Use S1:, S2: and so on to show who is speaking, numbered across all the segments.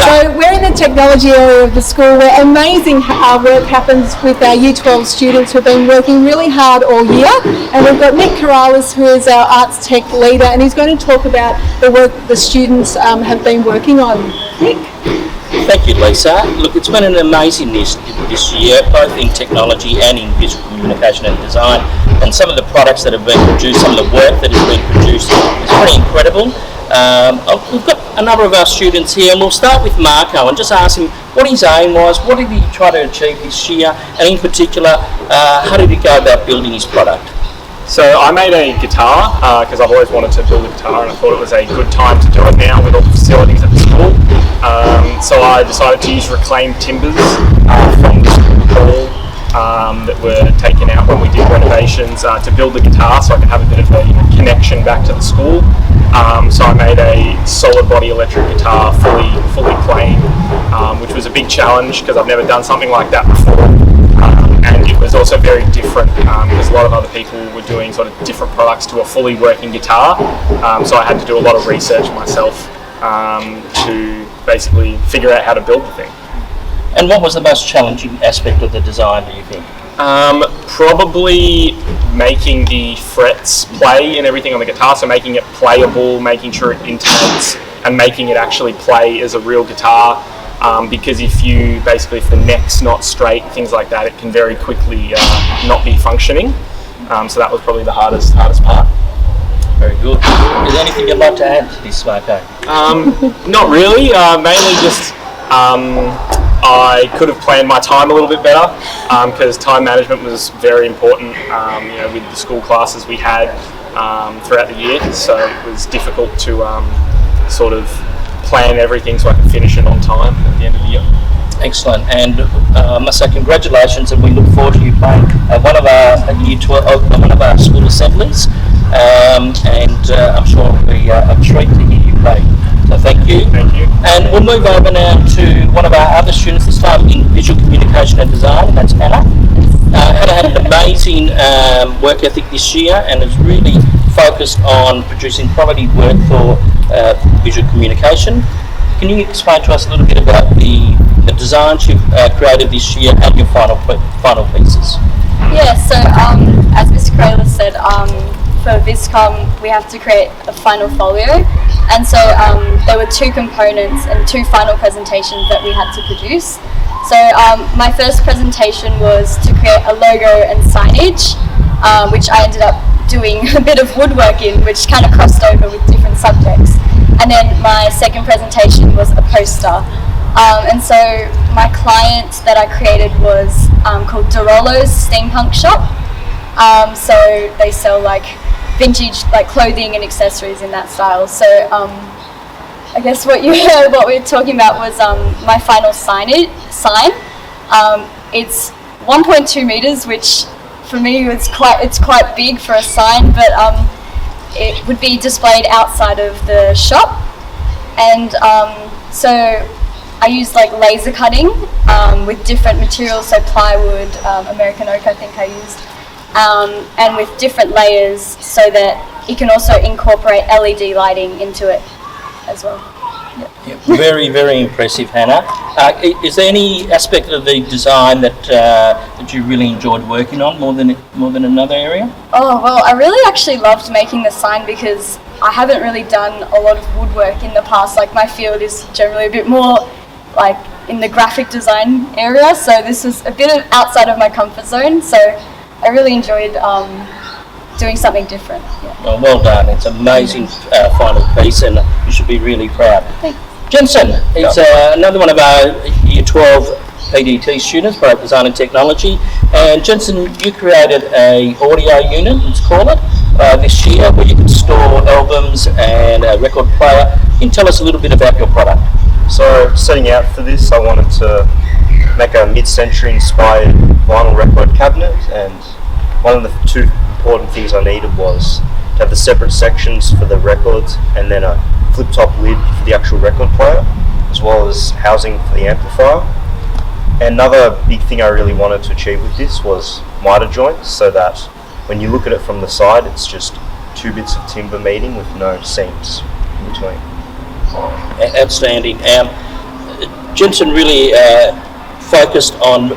S1: So we're in the technology area of the school where amazing work happens with our Year 12 students who have been working really hard all year. And we've got Nick Corrales, who is our arts tech leader, and he's going to talk about the work the students have been working on. Nick?
S2: Thank you, Lisa. Look, it's been an amazing this year, both in technology and in visual communication and design. And some of the products that have been produced, some of the work that has been produced is pretty incredible. We've got a number of our students here, and we'll start with Marco and just ask him what his aim was, what did he try to achieve this year, and in particular, how did he go about building his product?
S3: So I made a guitar because I've always wanted to build a guitar, and I thought it was a good time to do it now with all the facilities at the school. So I decided to use reclaimed timbers from the school hall that were taken out when we did renovations to build the guitar, so I could have a bit of a connection back to the school. So I made a solid body electric guitar, fully plain, which was a big challenge because I've never done something like that before. And it was also very different because a lot of other people were doing sort of different products to a fully working guitar. So I had to do a lot of research myself to basically figure out how to build the thing.
S2: And what was the most challenging aspect of the design, do you think?
S3: Probably making the frets play and everything on the guitar, so making it playable, making sure it intonates, and making it actually play as a real guitar. Because if the neck's not straight, things like that, it can very quickly not be functioning. So that was probably the hardest part.
S2: Very good. Is there anything you'd like to add to this, Marco?
S3: Not really. Mainly just I could have planned my time a little bit better because time management was very important. With the school classes we had throughout the year, so it was difficult to sort of plan everything so I could finish it on time at the end of the year.
S2: Excellent, and I must say congratulations, and we look forward to you playing one of our Year 12, one of our school assemblies, and I'm sure it'll be a treat to hear you play. So thank you.
S3: Thank you.
S2: And we'll move over now to one of our other students, this time in visual communication and design, and that's Hannah. Hannah had an amazing work ethic this year and is really focused on producing quality work for visual communication. Can you explain to us a little bit about the designs you've created this year and your final pieces?
S4: Yeah, so as Mr. Corrales said, for VisCom we have to create a final folio, and so there were two components and two final presentations that we had to produce. So my first presentation was to create a logo and signage, which I ended up doing a bit of woodwork in, which kind of crossed over with different subjects. And then my second presentation was a poster. And so my client that I created was called Dorolo's Steampunk Shop. So they sell like vintage like clothing and accessories in that style. So I guess what we're talking about was my final sign. It's 1.2 meters, which for me it's quite big for a sign, but it would be displayed outside of the shop. And so I used like laser cutting with different materials, so plywood, American oak I think I used, and with different layers so that it can also incorporate LED lighting into it as well.
S2: Yep. Very, very impressive, Hannah. Is there any aspect of the design that you really enjoyed working on more than another area?
S4: Oh, well, I really actually loved making the sign because I haven't really done a lot of woodwork in the past. Like my field is generally a bit more like in the graphic design area, so this was a bit outside of my comfort zone. So I really enjoyed doing something different. Yeah.
S2: Well done. It's an amazing final piece, and you should be really proud.
S4: Thanks.
S2: Jensen is another one of our Year 12 PDT students, Product Design and Technology. And Jensen, you created a audio unit, let's call it, this year, where you can store albums and a record player. Can you tell us a little bit about your product?
S5: So, setting out for this, I wanted to make a mid-century inspired vinyl record cabinet, and one of the two important things I needed was to have the separate sections for the records and then a flip-top lid for the actual record player, as well as housing for the amplifier. And another big thing I really wanted to achieve with this was miter joints, so that when you look at it from the side, it's just two bits of timber meeting with no seams in between.
S2: Outstanding. Jensen really focused on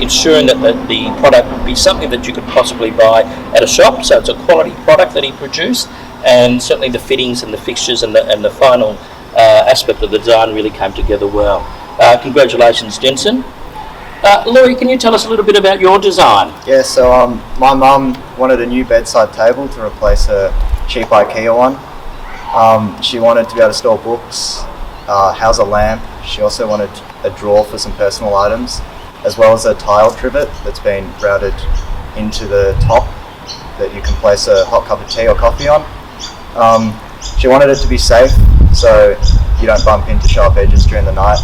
S2: ensuring that the product would be something that you could possibly buy at a shop. So it's a quality product that he produced, and certainly the fittings and the fixtures and the final aspect of the design really came together well. Congratulations, Jensen. Laurie, can you tell us a little bit about your design?
S6: Yeah, so my mum wanted a new bedside table to replace her cheap IKEA one. She wanted to be able to store books, house a lamp. She also wanted a drawer for some personal items, as well as a tile trivet that's been routed into the top that you can place a hot cup of tea or coffee on. She wanted it to be safe, so you don't bump into sharp edges during the night.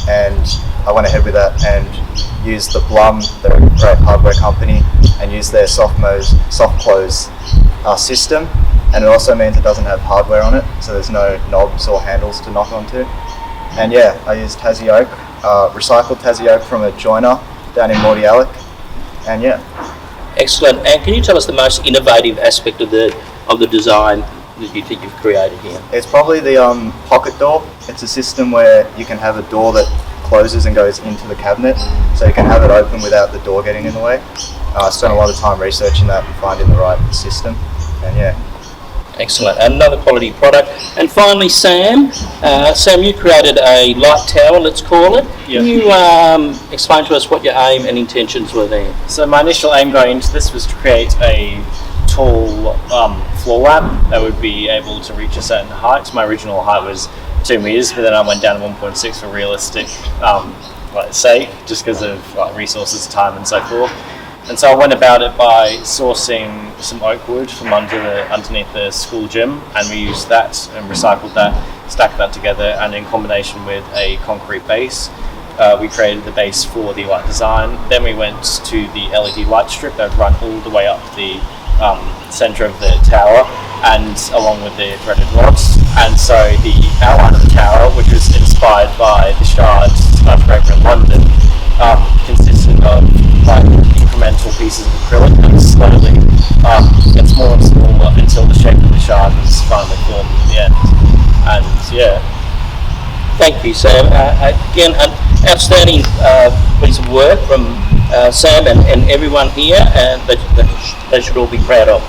S6: And I went ahead with that and used the Blum, they're a great hardware company, and used their soft close system. And it also means it doesn't have hardware on it, so there's no knobs or handles to knock onto. And yeah, I used Tassie oak, recycled Tassie oak from a joiner down in Mordialloc. And yeah.
S2: Excellent. And can you tell us the most innovative aspect of the design that you think you've created here?
S6: It's probably the pocket door. It's a system where you can have a door that closes and goes into the cabinet, so you can have it open without the door getting in the way. I spent a lot of time researching that and finding the right system, and yeah.
S2: Excellent. Another quality product. And finally, Sam. Sam, you created a light tower, let's call it.
S3: Yeah.
S2: Can you explain to us what your aim and intentions were there?
S3: So my initial aim going into this was to create a tall floor lamp that would be able to reach a certain height. My original height was 2 meters, but then I went down to 1.6 for realistic sake, just because of resources, time, and so forth. And so I went about it by sourcing some oak wood from underneath the school gym, and we used that and recycled that, stacked that together, and in combination with a concrete base, we created the base for the light design. Then we went to the LED light strip that would run all the way up the centre of the tower, and along with the threaded rods. And so the outline of the tower, which was inspired by the Shard skyscraper in London, consisted of incremental pieces of acrylic that slowly get smaller and smaller until the shape of the Shard was finally formed at the end. And yeah.
S2: Thank you, Sam. Again, an outstanding piece of work from Sam and everyone here, and that they should all be proud of.